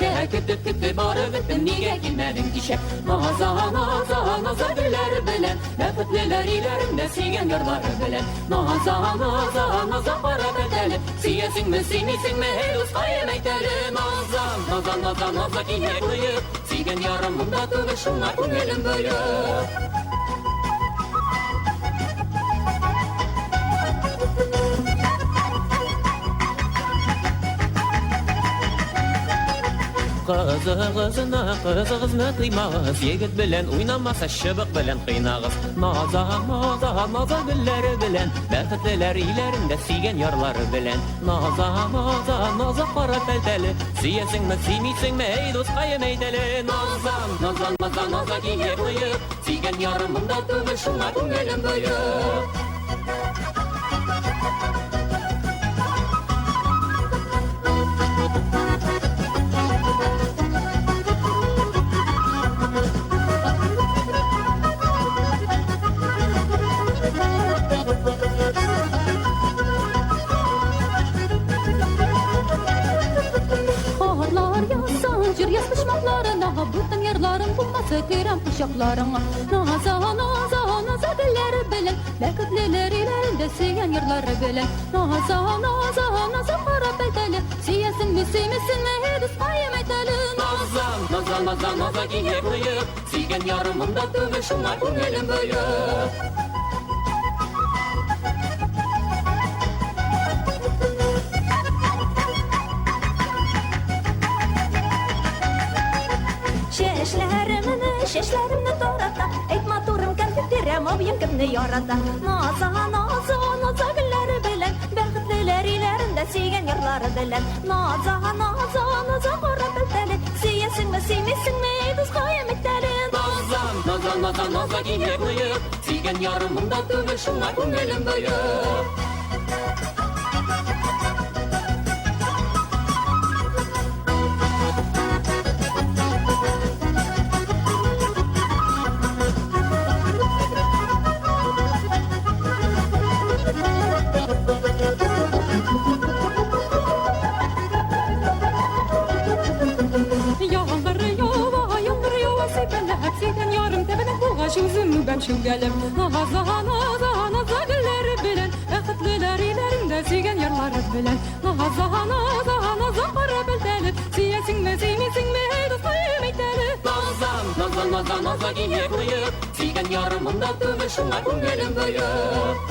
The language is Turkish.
işe, kütü barı gittim niye gitmedin işe? Naza naza naza güller bilen, nefetliler ilerinde sigen yarlar bilen. Naza naza naza para bedeli, siyesin mi simisin mi hey usta yemekleri. Naza naza naza naza giyek bıyık, sigen yarımında tuvuşunlar kungelim büyük. Kızı kızını kıymağız, yigit bilen oynamasa şıbık bilen kıynağız. Naza naza naza gülleri bilen, bəxtliler ilerinde sigen yarları bilen. Naza naza naza para pelteli, siyesin mi simisin mi ey dost kayın eydeli. Naza naza naza naza giyek bıyık, sigen yarımında tuvuşunlar kungelim büyük. Bıktım yerlerim bulmasa kirem kuşaklarına. Naza naza naza dilleri bilen, lekitliler ilerinde siyen yerleri bilen. Naza naza naza para bedeli, siyesin mi simisin mi hedis kayım edeli. Naza naza naza naza giyek bıyık, sigen yarımında tuvuşunlar kungelim büyük. Şeşlerimni doğrata, etma durum kendidirem o yengimni yarata. Naza naza naza gülleri bilen, bəxtliler ilerinde siyen yarları bilen. Naza naza naza kara bilteli, siyesin mi simisin mi düz kayım eteli. Naza naza naza naza giyek bıyık, sigen yarımında tuvuşunlar kungelim büyük. Yüzümü ben şu gelem. Naza naza naza gülleri bilen, bəxtliler ilerinde sigen yarları bilen. Naza naza naza para bilteli, siyesin mi simisin mi hey dost kayım eydeli. Naza naza naza naza giyek bıyık, sigen yarımında tuvuşunlar kungelim büyük.